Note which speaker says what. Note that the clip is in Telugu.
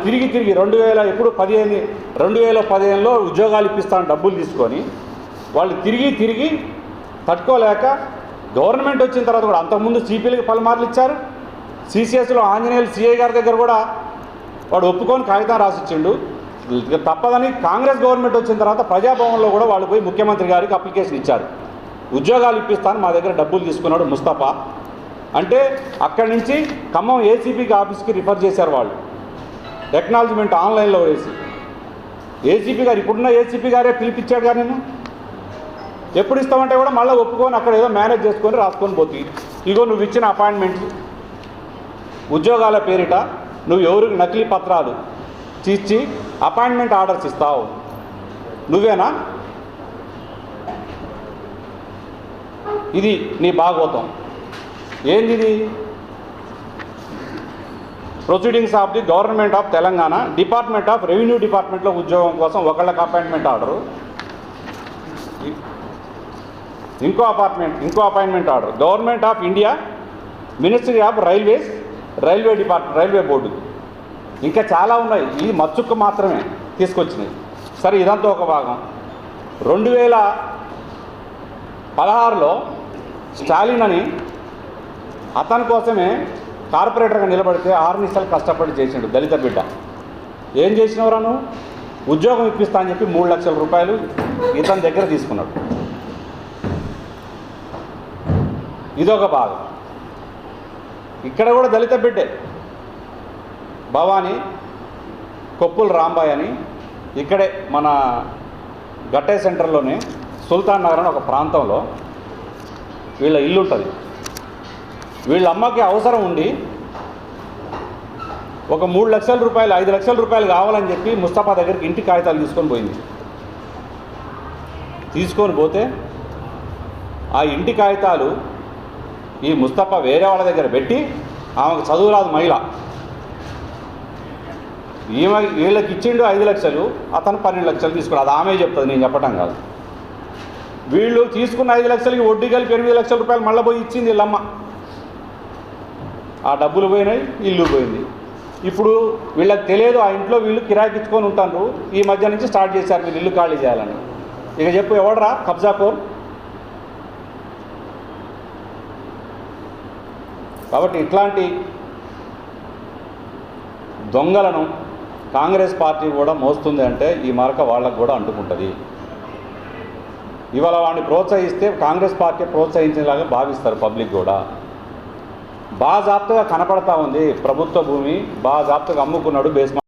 Speaker 1: తిరిగి 2015లో ఉద్యోగాలు ఇప్పిస్తాను డబ్బులు తీసుకొని వాళ్ళు తిరిగి తట్టుకోలేక గవర్నమెంట్ వచ్చిన తర్వాత కూడా అంతకుముందు సిపిఎల్కి పలుమార్లు ఇచ్చారు. సిసిఎస్లో ఆంజనేయులు సిఐ గారి దగ్గర కూడా వాడు ఒప్పుకొని కాగితం రాసిచ్చిండు. తప్పదని కాంగ్రెస్ గవర్నమెంట్ వచ్చిన తర్వాత ప్రజాభవన్లో కూడా వాళ్ళు పోయి ముఖ్యమంత్రి గారికి అప్లికేషన్ ఇచ్చారు. ఉద్యోగాలు ఇప్పిస్తాను మా దగ్గర డబ్బులు తీసుకున్నాడు ముస్తఫా అంటే అక్కడి నుంచి ఖమ్మం ఏసీపీకి ఆఫీస్కి రిఫర్ చేశారు. వాళ్ళు టెక్నాలజీమెంట్ ఆన్లైన్లో వేసి ఏసీపీ గారు ఇప్పుడున్న ఏసీపీ గారే పిలిపించాడు. కానీ నేను ఎప్పుడు ఇస్తామంటే కూడా మళ్ళీ ఒప్పుకొని అక్కడ ఏదో మేనేజ్ చేసుకొని రాసుకొని పోతుంది. ఇగో నువ్వు ఇచ్చిన అపాయింట్మెంట్స్ ఉద్యోగాల పేరిట నువ్వు ఎవరికి నకిలీ పత్రాలు ఇచ్చి అపాయింట్మెంట్ ఆర్డర్స్ ఇస్తావు, నువ్వేనా? ఇది నీ భాగవతం. ఏంది ఇది? Proceedings of the government of Telangana department of revenue డిపార్ట్మెంట్లో ఉద్యోగం కోసం ఒకళ్ళకి అపాయింట్మెంట్ ఆర్డరు, ఇంకో appointment order government of India ministry of railways railway board, ఇంకా చాలా ఉన్నాయి. ఈ మచ్చుక్క మాత్రమే తీసుకొచ్చినాయి. సరే, ఇదంతా ఒక భాగం. 2016లో స్టాలిన్ అని అతని కోసమే కార్పొరేటర్గా నిలబడితే 6 నిమిషాలు కష్టపడి చేసిండు దళిత బిడ్డ. ఏం చేసినవరా నువ్వు? ఉద్యోగం ఇప్పిస్తా అని చెప్పి 3 లక్షల రూపాయలు ఇతని దగ్గర తీసుకున్నాడు. ఇదొక భాగం. ఇక్కడ కూడా దళిత బిడ్డే భవానీ కొప్పుల రాంబాయ్ అని ఇక్కడే మన గట్టే సెంటర్లోనే సుల్తాన్ నగర్ అని ఒక ప్రాంతంలో వీళ్ళ ఇల్లు ఉంటుంది. వీళ్ళ అమ్మకి అవసరం ఉండి ఒక 3 లక్షల రూపాయలు 5 లక్షల రూపాయలు కావాలని చెప్పి ముస్తఫా దగ్గరికి ఇంటి కాగితాలు తీసుకొని పోయింది. తీసుకొని పోతే ఆ ఇంటి కాగితాలు ఈ ముస్తఫా వేరే వాళ్ళ దగ్గర పెట్టి ఆమెకు చదువురాదు మహిళ, వీళ్ళకి ఇచ్చిండు 5 లక్షలు, అతను 12 లక్షలు తీసుకున్నాడు. అది ఆమె చెప్తుంది, నేను చెప్పడం కాదు. వీళ్ళు తీసుకున్న 5 లక్షలకి వడ్డీ కలిపి 8 లక్షల రూపాయలు మళ్ళీ పోయి ఇచ్చింది వీళ్ళమ్మ. ఆ డబ్బులు పోయినాయి, ఇల్లు పోయింది. ఇప్పుడు వీళ్ళకి తెలియదు ఆ ఇంట్లో వీళ్ళు కిరాయికి ఇచ్చుకొని ఉంటారు. ఈ మధ్య నుంచి స్టార్ట్ చేశారు వీళ్ళు ఇల్లు ఖాళీ చేయాలని. ఇక చెప్పు, ఎవడరా కబ్జాకోర్? కాబట్టి ఇట్లాంటి దొంగలను కాంగ్రెస్ పార్టీ కూడా మోస్తుంది అంటే ఈ మరక వాళ్ళకు కూడా అంటుకుంటుంది. ఇవాళ వాడిని ప్రోత్సహిస్తే కాంగ్రెస్ పార్టీ ప్రోత్సహించేలాగా భావిస్తారు పబ్లిక్ కూడా. బాజాప్తగా కనపడతా ఉంది ప్రభుత్వ భూమి, బాజాప్తగా అమ్ముకున్నాడు బేస్మెంట్.